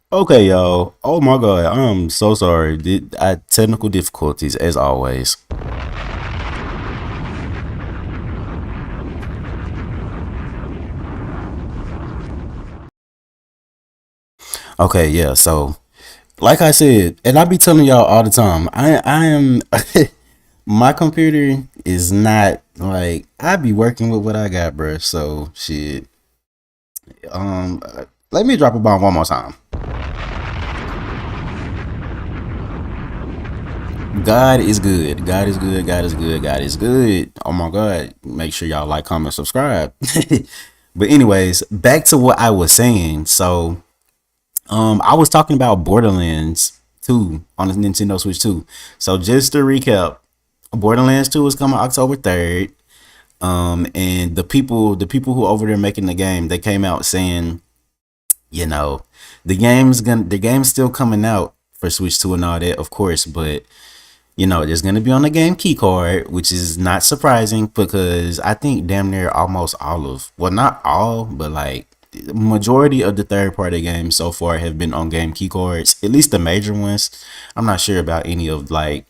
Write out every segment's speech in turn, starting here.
Okay, y'all. Oh my god, I'm so sorry. I technical difficulties as always. Okay, yeah. So, like I said, and I be telling y'all all the time, I am my computer is not like I be working with what I got, bruh. So shit. Let me drop a bomb one more time. God is good. God is good. God is good. God is good. Oh my God. Make sure y'all like, comment, subscribe. But anyways, back to what I was saying. So, I was talking about Borderlands 2 on the Nintendo Switch 2. So just to recap, Borderlands 2 is coming October 3rd. And the people who over there making the game, they came out saying, you know, the game's still coming out for Switch 2 and all that, of course, but there's gonna be on the game key card, which is not surprising because I think damn near almost all of, well, not all, but like the majority of the third party games so far have been on game key cards, at least the major ones. I'm not sure about any of like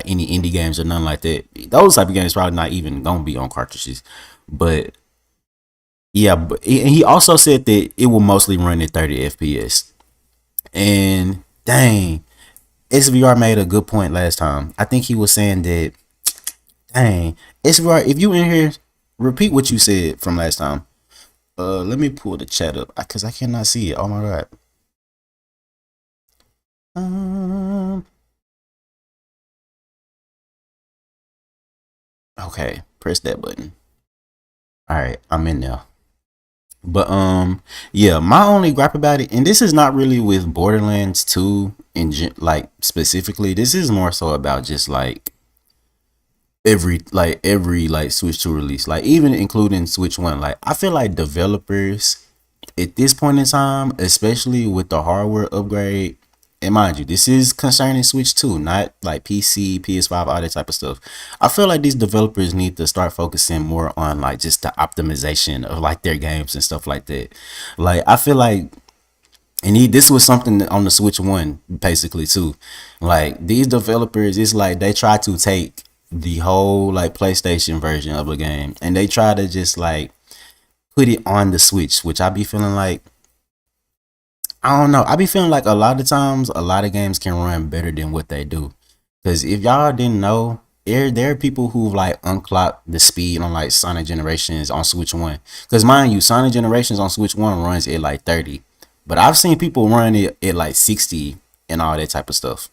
any indie games or nothing like that. Those type of games probably not even gonna be on cartridges, but yeah. But and he also said that it will mostly run at 30 FPS. And dang, SVR made a good point last time. I think he was saying that, dang, SVR, if you in here, repeat what you said from last time. Let me pull the chat up because I cannot see it. Oh my god. Um, okay, press that button. All right, I'm in there. But yeah, my only gripe about it, and this is not really with Borderlands 2 like specifically. This is more so about just like every like Switch 2 release, like even including Switch 1. Like I feel like developers at this point in time, especially with the hardware upgrade, and mind you, this is concerning Switch 2, not like PC, PS5, all that type of stuff. I feel like these developers need to start focusing more on like just the optimization of like their games and stuff like that. Like I feel like, and this was something on the Switch 1 basically too. Like these developers, it's like they try to take the whole like PlayStation version of a game and they try to just like put it on the Switch, which I be feeling like, I don't know. I be feeling like a lot of times a lot of games can run better than what they do. Cause if y'all didn't know, there are people who've like unclocked the speed on like Sonic Generations on Switch 1. Cause mind you, Sonic Generations on Switch 1 runs at like 30. But I've seen people run it at like 60 and all that type of stuff.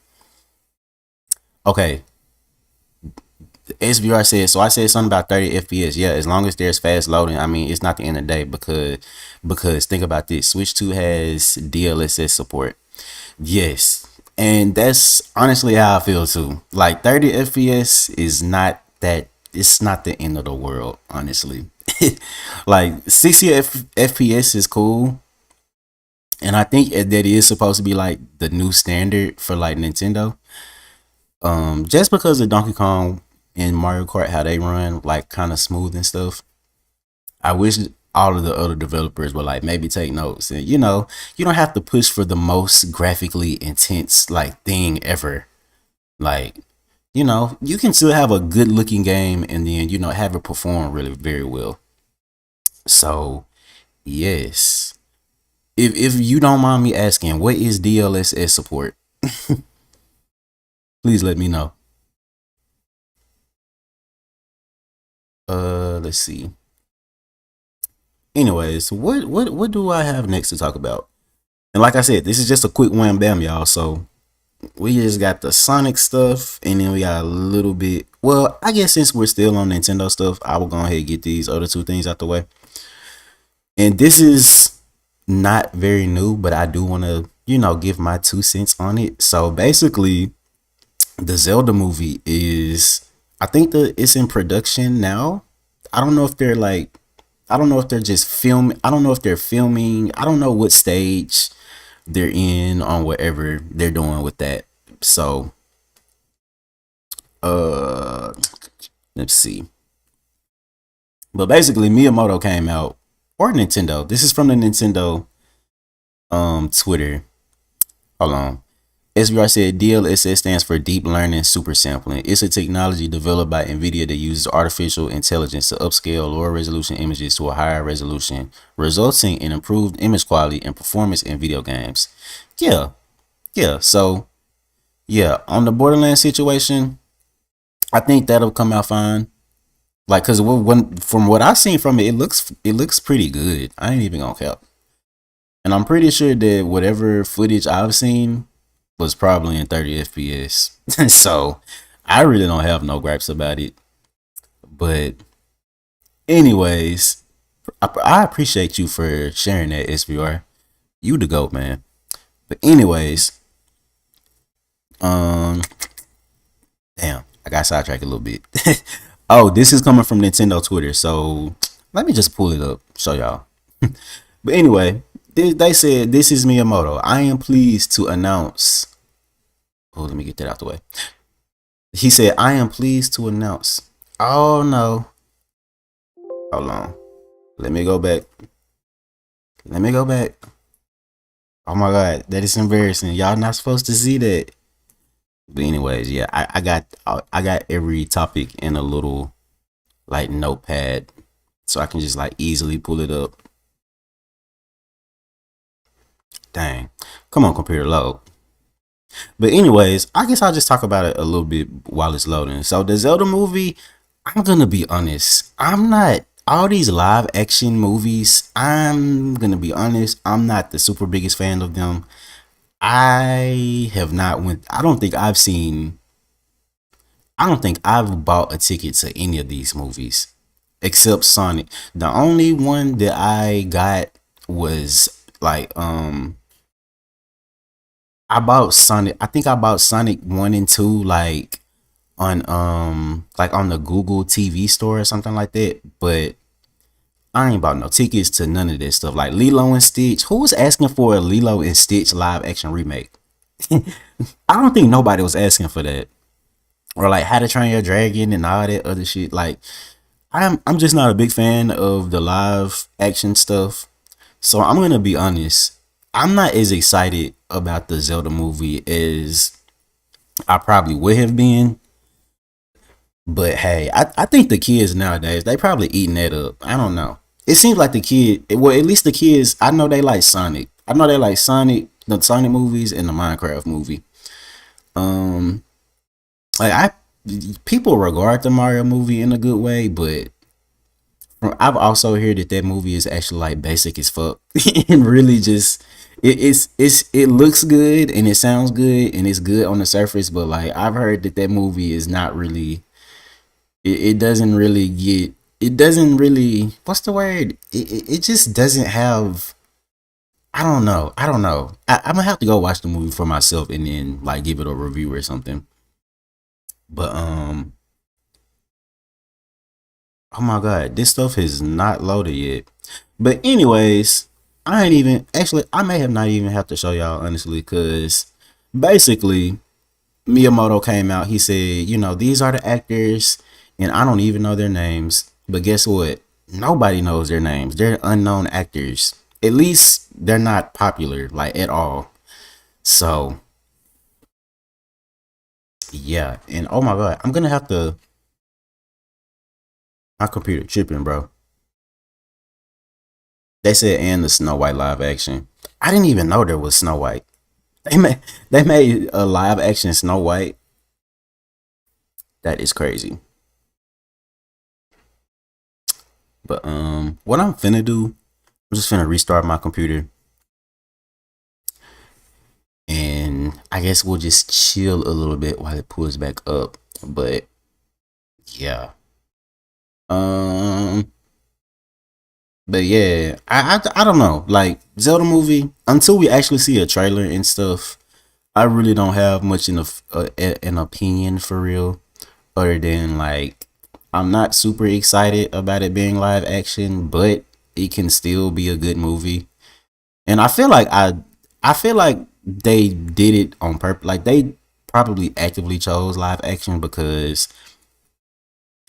Okay, SVR said, so I said something about 30 FPS. Yeah, as long as there's fast loading, I mean, it's not the end of the day because think about this. Switch 2 has DLSS support. Yes. And that's honestly how I feel too. Like 30 FPS is not that, it's not the end of the world, honestly. Like 60 FPS is cool. And I think that is supposed to be like the new standard for like Nintendo. Just because of Donkey Kong and Mario Kart, how they run like kind of smooth and stuff. I wish all of the other developers would like maybe take notes and you don't have to push for the most graphically intense like thing ever. Like, you can still have a good looking game and then have it perform really very well. So yes. If you don't mind me asking, what is DLSS support? Please let me know. Let's see. Anyways, what do I have next to talk about? And like I said, this is just a quick wham bam, y'all. So we just got the Sonic stuff, and then we got a little bit. Well, I guess since we're still on Nintendo stuff, I will go ahead and get these other two things out the way. And this is not very new, but I do want to, give my 2 cents on it. So basically, the Zelda movie is, I think that it's in production now. I don't know if they're like, I don't know if they're just filming. I don't know if they're filming. I don't know what stage they're in on whatever they're doing with that. So, uh, let's see. But basically, Miyamoto came out, or Nintendo. This is from the Nintendo. Twitter. Hold on. SBR said DLSS stands for Deep Learning Super Sampling. It's a technology developed by NVIDIA that uses artificial intelligence to upscale lower resolution images to a higher resolution, resulting in improved image quality and performance in video games. Yeah, yeah. So, yeah, on the Borderlands situation, I think that'll come out fine. Like, cause when from what I've seen from it, it looks pretty good. I ain't even gonna cap. And I'm pretty sure that whatever footage I've seen was probably in 30 FPS. So I really don't have no gripes about it. But anyways, I appreciate you for sharing that, SVR. You the goat, man. But anyways, um, damn, I got sidetracked a little bit. Oh, this is coming from Nintendo Twitter. So let me just pull it up, show y'all. But anyway, they said, this is Miyamoto. I am pleased to announce. Oh, let me get that out the way. He said, I am pleased to announce. Oh no. Hold on. Let me go back. Let me go back. Oh my god, that is embarrassing. Y'all not supposed to see that. But anyways, yeah, I got every topic in a little like notepad, so I can just like easily pull it up. Dang. Come on, computer, load. But anyways, I guess I'll just talk about it a little bit while it's loading. So the Zelda movie, I'm gonna be honest. I'm not all these live action movies. I'm gonna be honest. I'm not the super biggest fan of them. I have not went. I don't think I've seen. I don't think I've bought a ticket to any of these movies except Sonic. The only one that I got was like I bought Sonic. I think I bought Sonic 1 and 2 like on the Google TV store or something like that. But I ain't bought no tickets to none of this stuff. Like Lilo and Stitch. Who was asking for a Lilo and Stitch live action remake? I don't think nobody was asking for that. Or like How to Train Your Dragon and all that other shit. Like I'm just not a big fan of the live action stuff. So I'm gonna be honest. I'm not as excited about the Zelda movie as I probably would have been. But hey, I think the kids nowadays, they probably eating that up. I don't know. It seems like well, at least the kids, I know they like Sonic. I know they like Sonic, the Sonic movies and the Minecraft movie. Um, like people regard the Mario movie in a good way, but I've also heard that that movie is actually like basic as fuck and really just it looks good and it sounds good and it's good on the surface, but like I've heard that that movie is not really it doesn't really get it doesn't really what's the word it just doesn't have I don't know I'm gonna have to go watch the movie for myself and then like give it a review or something. But oh my god, this stuff is not loaded yet. But anyways, I ain't even actually I may have not even have to show y'all honestly, cause basically Miyamoto came out, he said, these are the actors and I don't even know their names. But guess what? Nobody knows their names. They're unknown actors. At least they're not popular like at all. So yeah, and oh my god, I'm gonna have to my computer tripping, bro. They said and the Snow White live action. I didn't even know there was Snow White. They made a live action Snow White. That is crazy. But what I'm finna do, I'm just finna restart my computer and I guess we'll just chill a little bit while it pulls back up. But yeah. Um but yeah, I don't know. Like Zelda movie, until we actually see a trailer and stuff, I really don't have much an opinion for real. Other than like, I'm not super excited about it being live action, but it can still be a good movie. And I feel like they did it on purpose. Like they probably actively chose live action because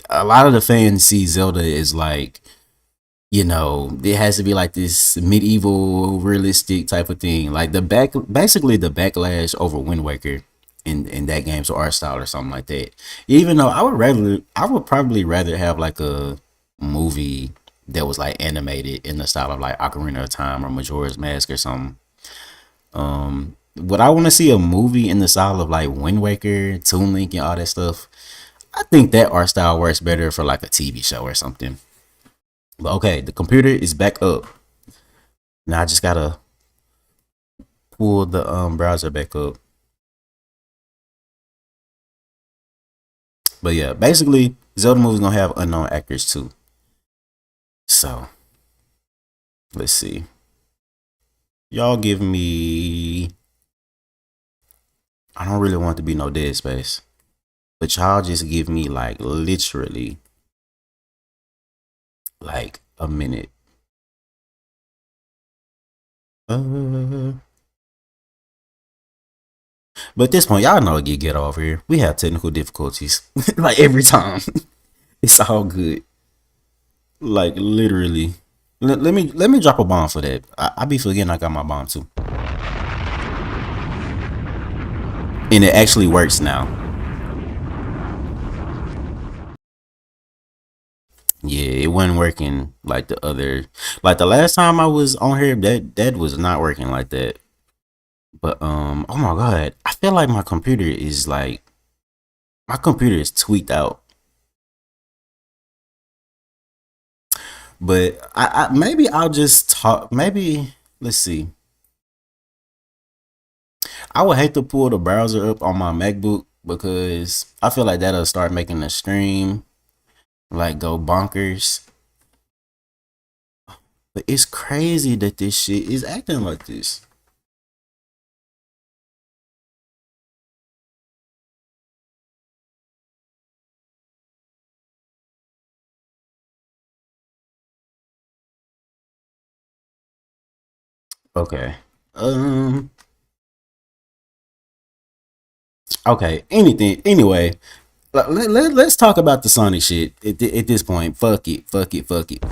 a lot of the fans see Zelda as like you know, it has to be like this medieval realistic type of thing. Like basically the backlash over Wind Waker in that game's art style or something like that. Even though I would probably rather have like a movie that was like animated in the style of like Ocarina of Time or Majora's Mask or something. Would I want to see a movie in the style of like Wind Waker, Toon Link, and all that stuff? I think that art style works better for like a TV show or something. But okay, the computer is back up. Now I just gotta pull the browser back up. But yeah, basically Zelda movie's gonna have unknown actors too. So let's see. Y'all give me, I don't really want it to be no Dead Space. But y'all just give me like literally like a minute. Uh, but at this point, y'all know it get off here. We have technical difficulties like every time. It's all good. Like literally. Let me drop a bomb for that. I be forgetting I got my bomb too. And it actually works now. Yeah, it wasn't working like the other, like the last time I was on here, that was not working like that. But oh my god, I feel like my computer is tweaked out. But I maybe I'll just talk. Maybe let's see. I would hate to pull the browser up on my MacBook because I feel like that'll start making the stream like go bonkers. But it's crazy that this shit is acting like this. Okay. Um. Okay. Anything. Anyway, let's talk about the Sonic shit at this point. Fuck it. Fuck it. Fuck it.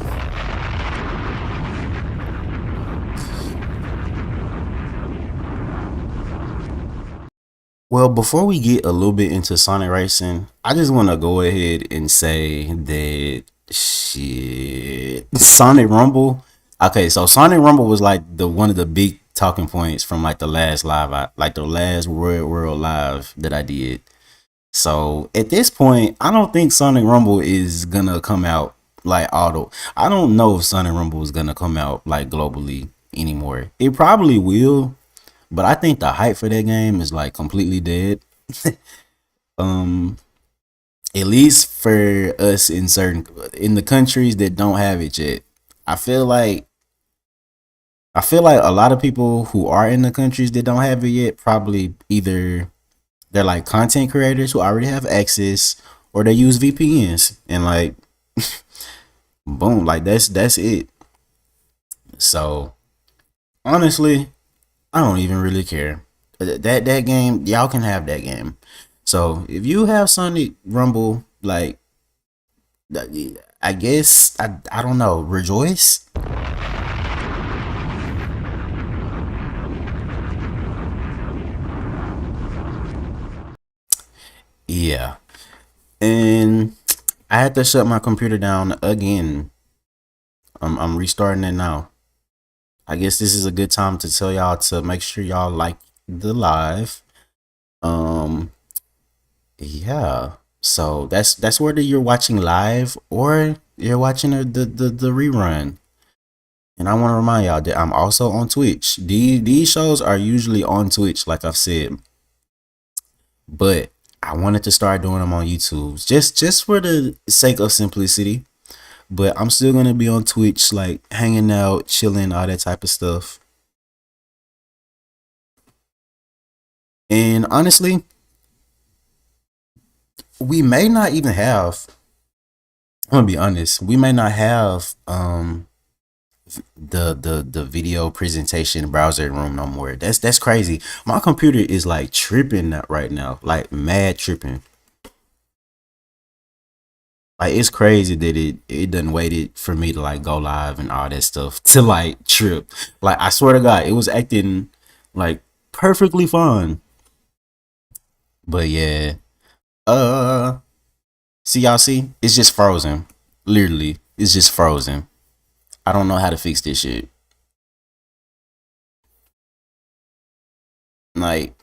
Well, before we get a little bit into Sonic Racing, I just want to go ahead and say that shit, Sonic Rumble. Okay, so Sonic Rumble was like the one of the big talking points from like the last like the last ReddWorld live that I did. So at this point, I don't think Sonic Rumble is gonna come out like auto. I don't know if Sonic Rumble is gonna come out like globally anymore. It probably will, but I think the hype for that game is like completely dead. um, at least for us in the countries that don't have it yet. I feel like I feel like a lot of people who are in the countries that don't have it yet probably either they're like content creators who already have access or they use VPNs and like boom, like that's it. So honestly, I don't even really care. That game, y'all can have that game. So if you have Sonic Rumble, like I guess I don't know, rejoice. Yeah, and I had to shut my computer down again. I'm restarting it now. I guess this is a good time to tell y'all to make sure y'all like the live. Um, yeah. So that's whether you're watching live or you're watching the rerun. And I want to remind y'all that I'm also on Twitch. These shows are usually on Twitch, like I've said, but I wanted to start doing them on YouTube just for the sake of simplicity. But I'm still gonna be on Twitch, like hanging out, chilling, all that type of stuff. And honestly, we may not even have. I'm gonna be honest. We may not have the video presentation browser room no more. That's crazy. My computer is like tripping right now, like mad tripping. Like it's crazy that it done waited for me to like go live and all that stuff to like trip. Like I swear to God, it was acting like perfectly fine. But yeah, uh, see y'all see, it's just frozen. Literally, it's just frozen. I don't know how to fix this shit. Like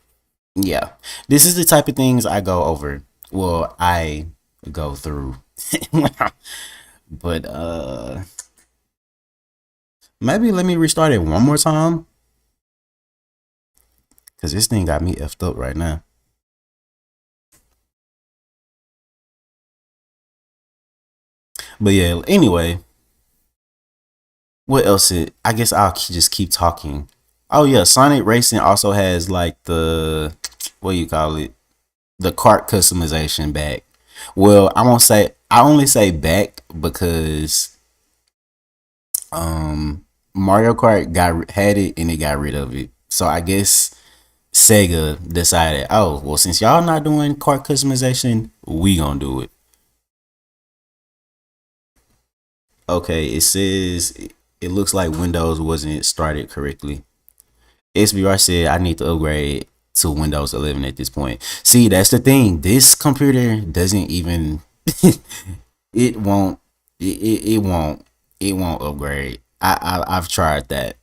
yeah, this is the type of things I go over. Well, I go through. But maybe let me restart it one more time because this thing got me effed up right now. But yeah, anyway, what else? I guess I'll just keep talking. Oh yeah, Sonic Racing also has like the what do you call it? The kart customization back. Well, I won't say I only say back because Mario Kart got had it and it got rid of it. So I guess Sega decided, oh well, since y'all not doing kart customization, we gonna do it. Okay, it says it looks like Windows wasn't started correctly. SBR said I need to upgrade to Windows 11 at this point. See, that's the thing. This computer doesn't even it won't it won't upgrade. I've tried that.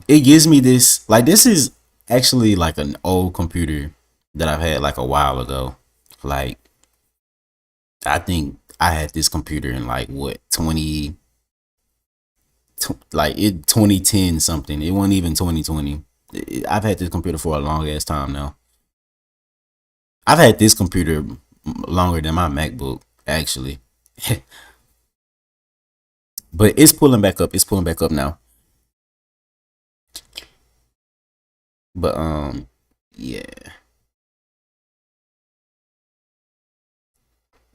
It gives me this like this is actually like an old computer that I've had like a while ago. Like I think I had this computer in like what 20 like it 2010 something. It wasn't even 2020. I've had this computer for a long ass time now. I've had this computer longer than my MacBook actually. But it's pulling back up. It's pulling back up now. But yeah.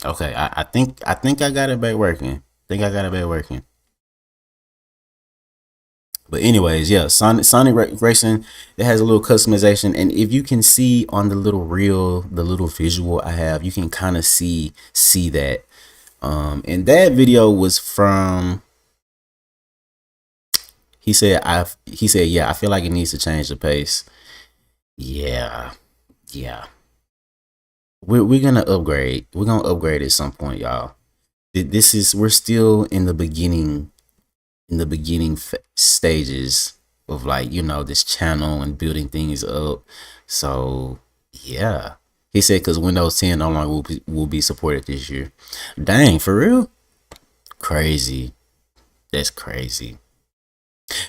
Okay, I think I got it back working. Think I got it back working. But anyways, yeah, Racing, it has a little customization, and if you can see on the little reel, the little visual I have, you can kind of see that. And that video was from he said yeah, I feel like it needs to change the pace. Yeah, yeah. We're gonna upgrade. We're gonna upgrade at some point, y'all. This is we're still in the beginning stages of like this channel and building things up. So yeah, he said because Windows 10 no longer will be supported this year. Dang, for real? Crazy. That's crazy.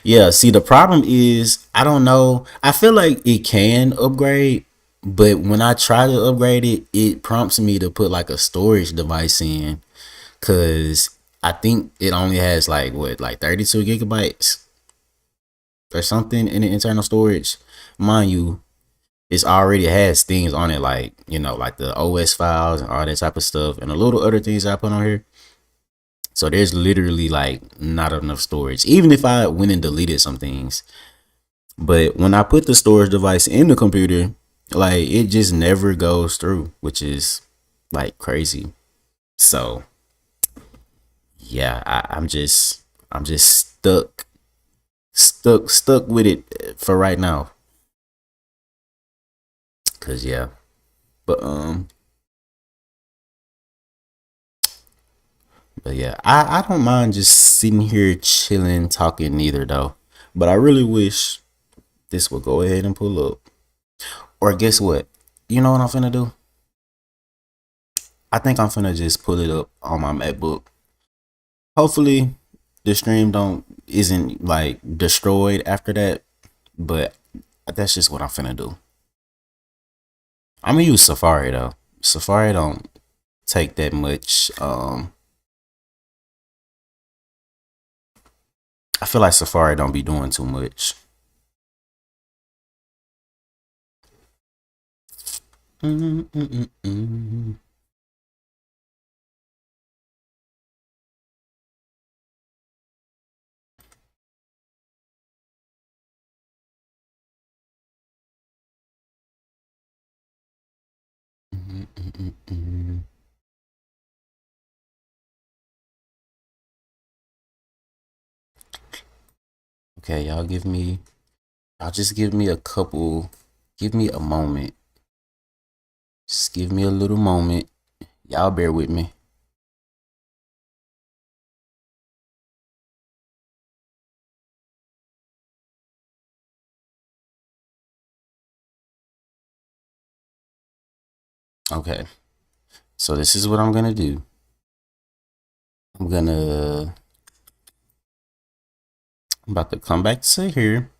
Yeah. See, the problem is I don't know. I feel like it can upgrade, but when I try to upgrade it, it prompts me to put like a storage device in because I think it only has like what, like 32 gigabytes or something in the internal storage. Mind you, it's already has things on it like like the OS files and all that type of stuff and a little other things I put on here. So there's literally like not enough storage, even if I went and deleted some things. But when I put the storage device in the computer, like it just never goes through, which is like crazy. So yeah, I'm just stuck with it for right now. Cause yeah, but yeah, I don't mind just sitting here chilling, talking neither though. But I really wish this would go ahead and pull up. Or guess what? You know what I'm finna do? I think I'm finna just pull it up on my MacBook. Hopefully the stream don't isn't like destroyed after that. But that's just what I'm finna do. I'm gonna use Safari though. Safari don't take that much. I feel like Safari don't be doing too much. Okay, y'all just give me a couple, give me a moment. Just give me a little moment. Y'all bear with me. Okay, so this is what I'm gonna do. I'm about to come back to here.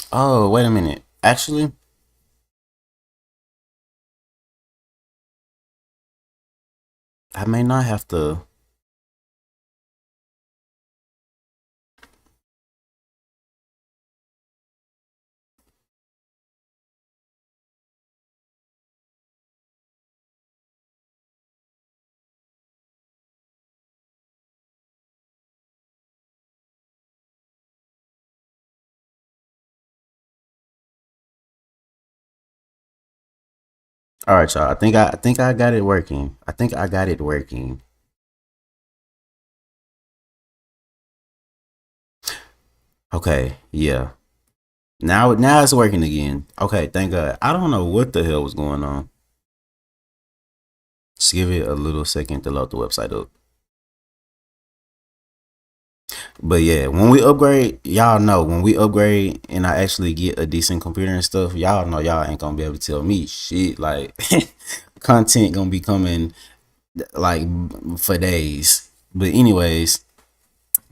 Oh, wait a minute. Actually, I may not have to. All right, y'all. I think I got it working. I think I got it working. Okay, yeah. Now it's working again. Okay, thank God. I don't know what the hell was going on. Just give it a little second to load the website up. But yeah, when we upgrade, y'all know when we upgrade and I actually get a decent computer and stuff, y'all know y'all ain't gonna be able to tell me shit. Like content gonna be coming like for days. But anyways,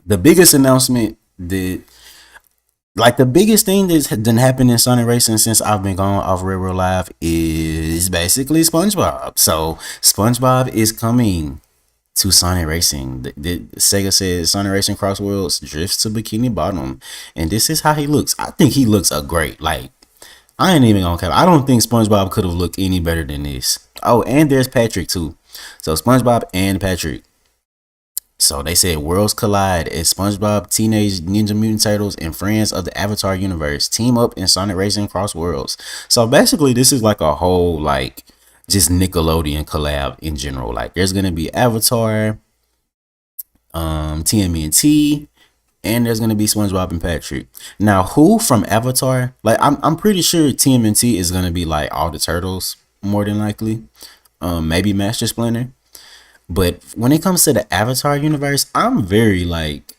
the biggest announcement that the biggest thing that's done happened in Sonic Racing since I've been gone off ReddWorld Live is basically SpongeBob. So SpongeBob is coming to Sonic Racing. Sega says Sonic Racing Cross Worlds drifts to Bikini Bottom, and this is how he looks. I think he looks a great. Like I ain't even gonna cap. I don't think SpongeBob could have looked any better than this. Oh, and there's Patrick too. So SpongeBob and Patrick. So they said worlds collide as SpongeBob, Teenage Ninja Mutant Turtles, and friends of the Avatar universe team up in Sonic Racing Cross Worlds. So basically, this is like a whole like just Nickelodeon collab in general. Like there's gonna be Avatar, TMNT, and there's gonna be SpongeBob and Patrick. Now, who from Avatar? Like I'm pretty sure TMNT is gonna be like all the turtles more than likely. Maybe Master Splinter. But when it comes to the Avatar universe, I'm very like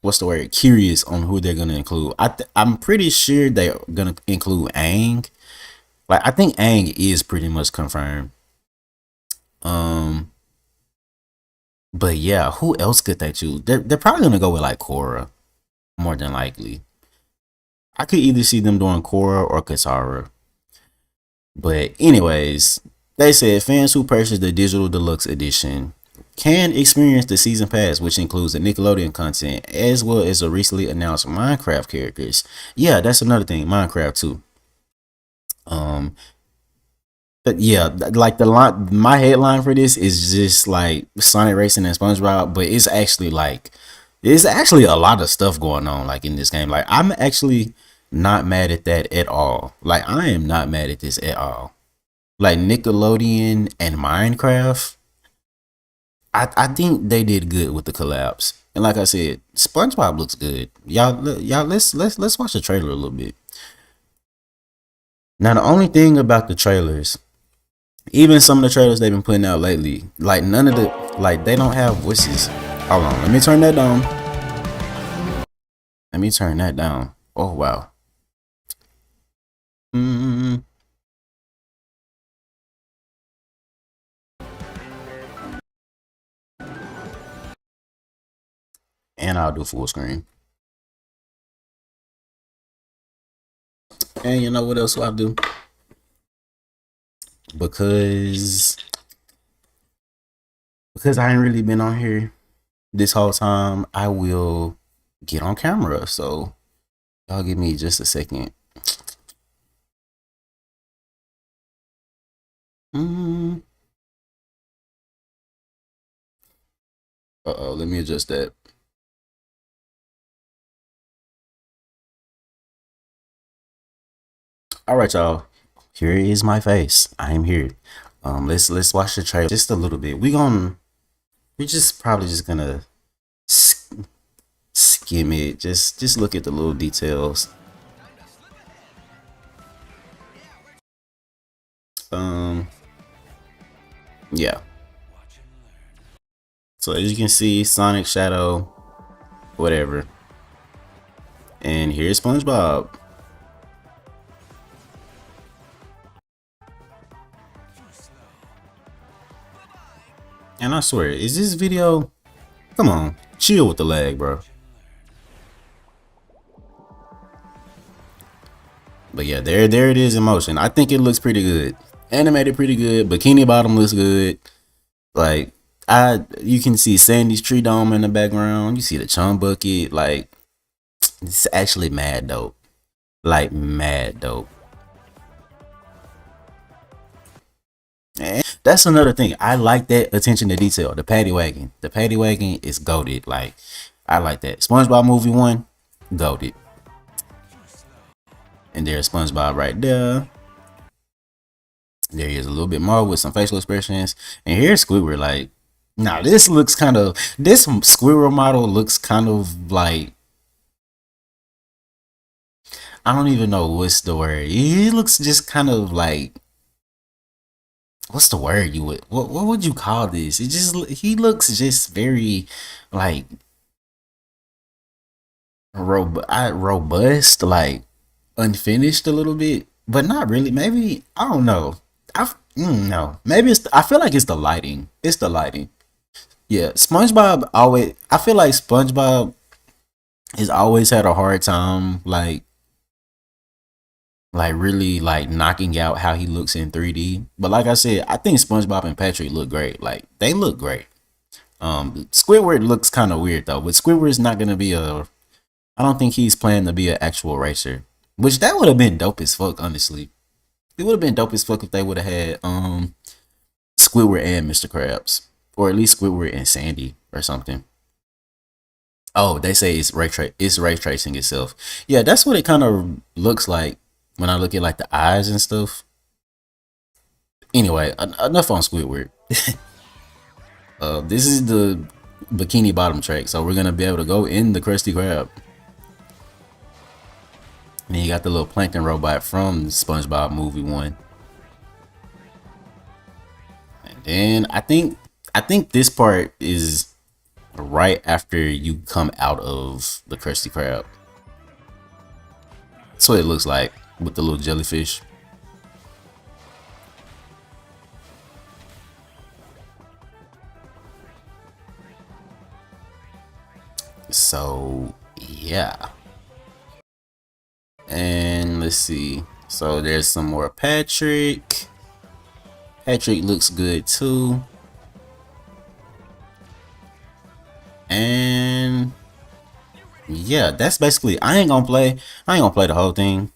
what's the word? Curious on who they're gonna include. I'm pretty sure they're gonna include Aang. Like I think Aang is pretty much confirmed. Um, but yeah, who else could they choose? They're probably gonna go with like Korra, more than likely. I could either see them doing Korra or Katara. But anyways, they said fans who purchase the digital deluxe edition can experience the season pass, which includes the Nickelodeon content as well as the recently announced Minecraft characters. Yeah, that's another thing, Minecraft too. Um, but yeah, like the line, my headline for this is just like Sonic Racing and SpongeBob, but it's actually like there's actually a lot of stuff going on like in this game. Like I'm actually not mad at that at all. Like I am not mad at this at all. Like Nickelodeon and Minecraft, I think they did good with the collabs. And like I said, SpongeBob looks good. Y'all let's watch the trailer a little bit. Now the only thing about the trailers, even some of the trailers they've been putting out lately, like none of the like they don't have voices. Hold on, let me turn that down. Let me turn that down. Oh wow. Mm, and I'll do full screen. And you know what else I'll do? Because I ain't really been on here this whole time, I will get on camera. So y'all give me just a second. Mm. Uh-oh, let me adjust that. All right, y'all. Here is my face. I am here. Let's watch the trailer just a little bit. We just probably just gonna skim it. Just look at the little details. Um, yeah. So as you can see, Sonic, Shadow, whatever. And here's SpongeBob. And I swear, is this video? Come on, chill with the lag, bro. But yeah, there it is in motion. I think it looks pretty good. Animated pretty good. Bikini Bottom looks good. Like you can see Sandy's tree dome in the background. You see the chum bucket. Like it's actually mad dope. Like mad dope. And that's another thing. I like that attention to detail. The paddy wagon. The paddy wagon is goated. Like I like that. SpongeBob movie 1, goated. And there's SpongeBob right there. There he is a little bit more with some facial expressions. And here's Squidward. Like, now this looks kind of, this Squidward model looks kind of like, I don't even know what's the word. He looks just kind of like, what's the word you would, what would you call this? It just, he looks just very like robust, like unfinished a little bit, but not really. Maybe, I don't know. No, maybe it's. I feel like it's the lighting. It's the lighting. Yeah, SpongeBob always. I feel like SpongeBob has always had a hard time, like really like knocking out how he looks in 3D. But like I said, I think SpongeBob and Patrick look great. Like they look great. Squidward looks kind of weird though. But Squidward's not gonna be a. I don't think he's planning to be an actual racer. Which that would have been dope as fuck, honestly. It would have been dope as fuck if they would have had Squidward and Mr. Krabs, or at least Squidward and Sandy or something. Oh, they say it's ray tracing itself. Yeah, that's what it kind of looks like when I look at like the eyes and stuff. Anyway, enough on Squidward. This is the Bikini Bottom track, so we're gonna be able to go in the Krusty Krab. And then you got the little plankton robot from SpongeBob movie 1. And then I think this part is right after you come out of the Krusty Krab. That's what it looks like with the little jellyfish. So yeah. And let's see. So there's some more Patrick. Patrick looks good too. And yeah, that's basically. I ain't gonna play the whole thing.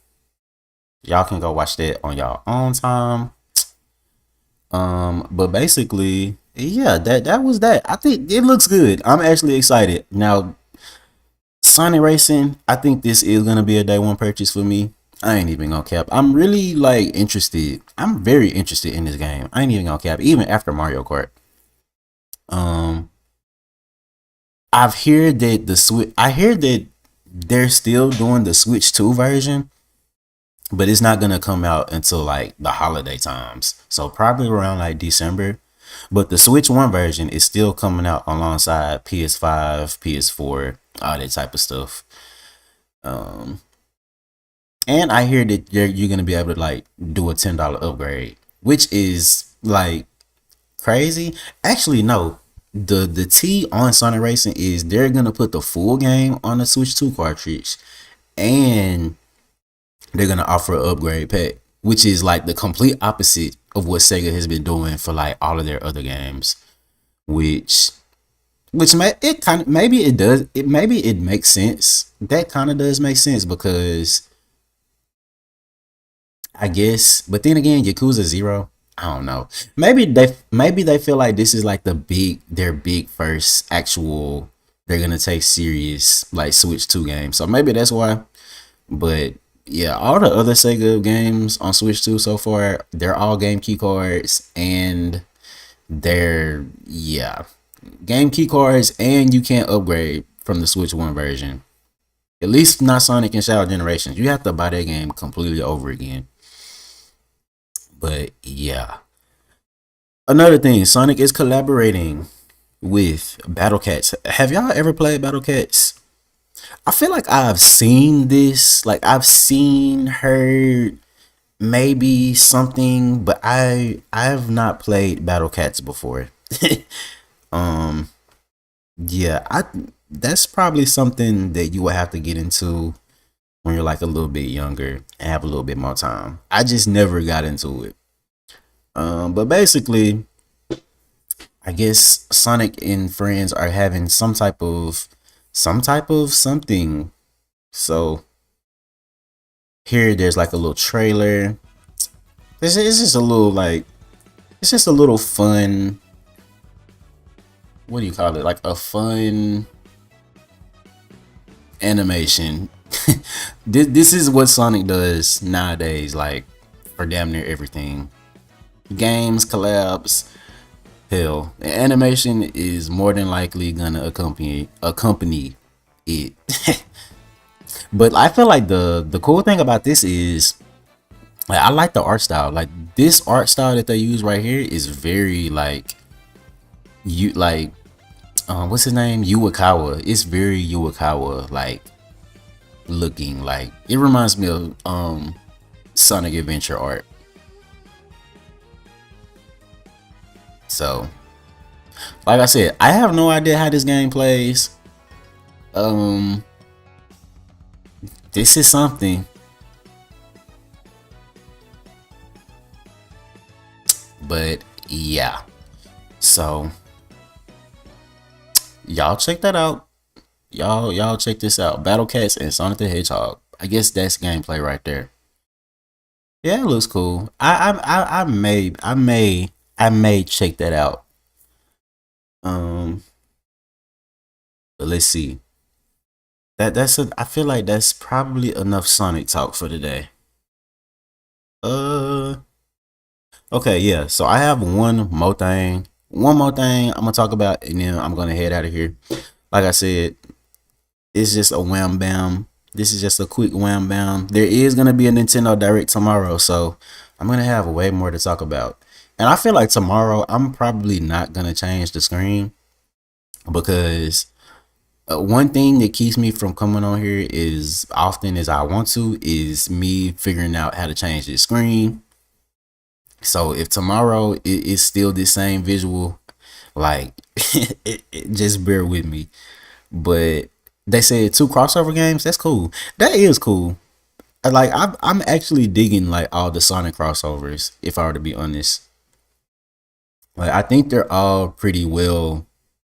Y'all can go watch that on y'all own time. But basically, yeah, that was that. I think it looks good. I'm actually excited. Now Sonic Racing, I think this is gonna be a day one purchase for me. I ain't even gonna cap. I'm really like interested. I'm very interested in this game. I ain't even gonna cap. Even after Mario Kart. I've heard that the Switch. I hear that they're still doing the Switch 2 version, but it's not gonna come out until like the holiday times. So probably around like December. But the Switch 1 version is still coming out alongside PS5, PS4, all that type of stuff. And I hear that you're gonna be able to like do a $10 upgrade, which is like crazy. Actually, no. The T on Sonic Racing is they're gonna put the full game on the Switch 2 cartridge, and they're gonna offer an upgrade pack, which is like the complete opposite of what Sega has been doing for like all of their other games. Which may it kind of maybe it does it maybe it makes sense. That kind of does make sense because I guess, but then again, Yakuza 0. I don't know. Maybe they feel like this is like their big first actual they're gonna take serious like Switch 2 game. So maybe that's why. But Yeah, all the other Sega games on Switch 2 so far, they're all game key cards, and they're, yeah, game key cards, and you can't upgrade from the Switch 1 version. At least not Sonic and Shadow Generations. You have to buy that game completely over again. But yeah. Another thing, Sonic is collaborating with Battle Cats. Have y'all ever played Battle Cats? I feel like I've seen this. Like I've seen, heard maybe something, but I've not played Battle Cats before. um yeah, I that's probably something that you would have to get into when you're like a little bit younger and have a little bit more time. I just never got into it. But basically, I guess Sonic and friends are having some type of something. So here there's like a little trailer. It's just a little like it's just a little fun. What do you call it? Like a fun animation. This is what Sonic does nowadays, like for damn near everything. Games, collabs, hell, the animation is more than likely gonna accompany it. But I feel like the cool thing about this is like I like the art style. Like this art style that they use right here is very like you like what's his name? Yuakawa. It's very Yuakawa like looking. Like it reminds me of Sonic Adventure art. So like I said, I have no idea how this game plays. Um this is something. But yeah. So y'all check that out. Y'all check this out. Battle Cats and Sonic the Hedgehog. I guess that's gameplay right there. Yeah, it looks cool. I may check that out. Um, but let's see. I feel like that's probably enough Sonic talk for today. Uh, okay, yeah. So I have one more thing. One more thing I'm gonna talk about, and then I'm gonna head out of here. Like I said, it's just a wham bam. This is just a quick wham bam. There is gonna be a Nintendo Direct tomorrow, so I'm gonna have way more to talk about. And I feel like tomorrow I'm probably not gonna change the screen because one thing that keeps me from coming on here is often as I want to is me figuring out how to change the screen. So if tomorrow it is still the same visual, like just bear with me. But they said 2 crossover games. That's cool. That is cool. Like I'm actually digging like all the Sonic crossovers. If I were to be honest, like I think they're all pretty well.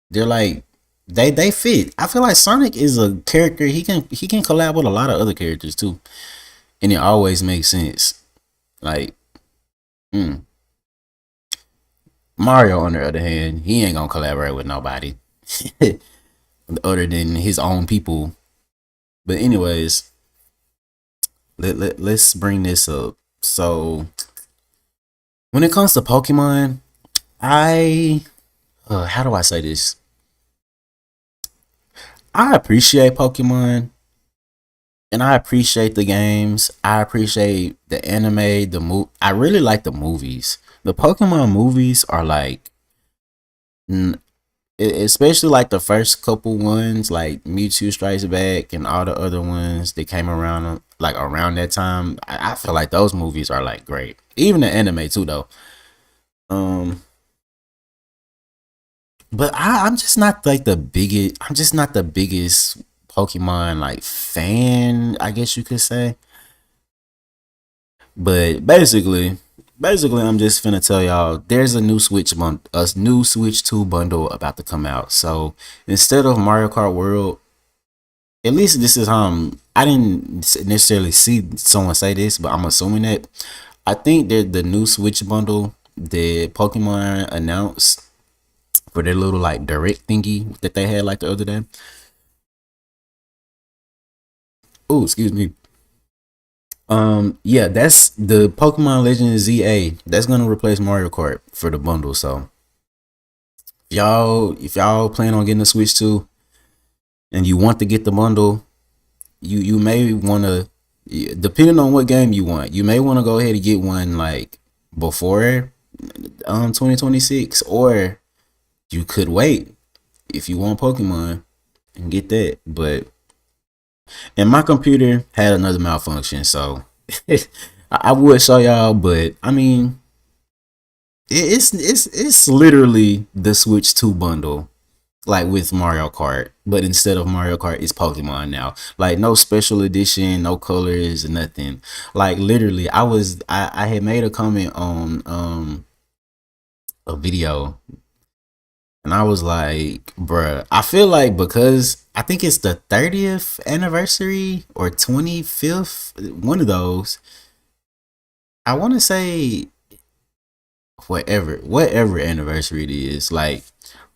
They're like they fit. I feel like Sonic is a character he can collab with a lot of other characters too, and it always makes sense. Like mm. Mario, on the other hand, he ain't gonna collaborate with nobody other than his own people. But anyways, let's bring this up. So when it comes to Pokemon, I how do I say this? I appreciate Pokemon and I appreciate the games. I appreciate the anime, I really like the movies. The Pokemon movies are like especially like the first couple ones like Mewtwo Strikes Back and all the other ones that came around like around that time. I feel like those movies are like great. Even the anime too though. Um but I'm just not like the biggest Pokemon like fan, I guess you could say. But basically I'm just finna tell y'all there's a new Switch 2 bundle about to come out. So instead of Mario Kart World, at least this is I didn't necessarily see someone say this, but I'm assuming that I think that the new Switch bundle that Pokemon announced for their little like direct thingy that they had like the other day. Oh, excuse me. Yeah, that's the Pokemon Legends ZA. That's gonna replace Mario Kart for the bundle. So if y'all plan on getting a Switch too, and you want to get the bundle, you may want to, depending on what game you want, you may want to go ahead and get one like before 2026, or you could wait if you want Pokemon and get that. But and my computer had another malfunction, so I would show y'all, but I mean, it's literally the Switch 2 bundle, like with Mario Kart, but instead of Mario Kart, it's Pokemon now. Like no special edition, no colors, nothing. Like literally, I had made a comment on a video, and I was like, bruh, I feel like because I think it's the 30th anniversary or 25th, one of those. I want to say whatever anniversary it is. Like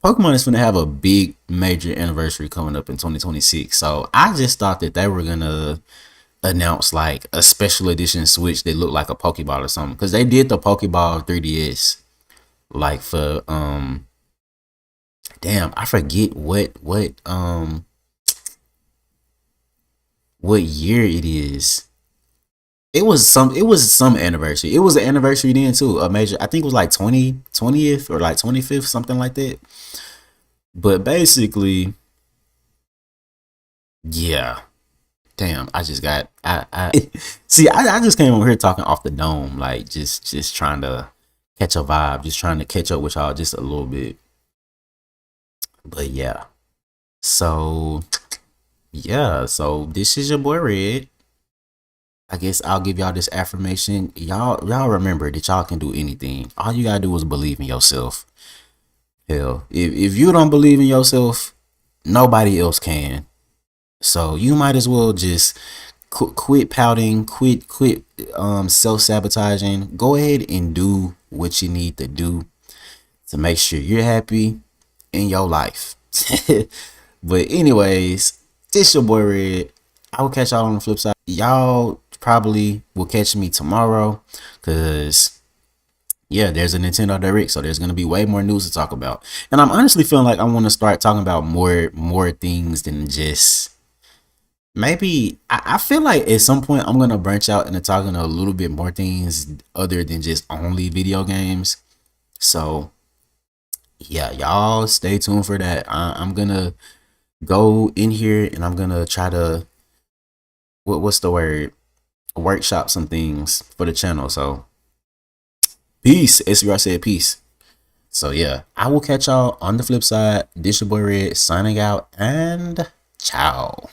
Pokemon is gonna have a big major anniversary coming up in 2026. So I just thought that they were gonna announce like a special edition Switch that looked like a Pokeball or something. Cause they did the Pokeball 3DS like for damn, I forget what year it is. It was some anniversary. It was an anniversary then too. A major, I think it was like 20th or like 25th, something like that. But basically, yeah. Damn, I just got I see I just came over here talking off the dome, like just trying to catch a vibe, just trying to catch up with y'all just a little bit. But yeah. So yeah, so this is your boy Red. I guess I'll give y'all this affirmation. Y'all remember that y'all can do anything. All you gotta do is believe in yourself. Hell, if you don't believe in yourself, nobody else can. So you might as well just quit pouting, quit self sabotaging. Go ahead and do what you need to do to make sure you're happy in your life. But anyways, this your boy Red. I will catch y'all on the flip side. Y'all probably will catch me tomorrow, cause yeah, there's a Nintendo Direct, so there's gonna be way more news to talk about. And I'm honestly feeling like I want to start talking about more things than just maybe. I feel like at some point I'm gonna branch out into talking a little bit more things other than just only video games. So yeah, y'all stay tuned for that. I'm gonna go in here and I'm gonna try to what's the word, workshop some things for the channel. So peace. SBR said peace. So yeah, I will catch y'all on the flip side. This your boy Red signing out and ciao.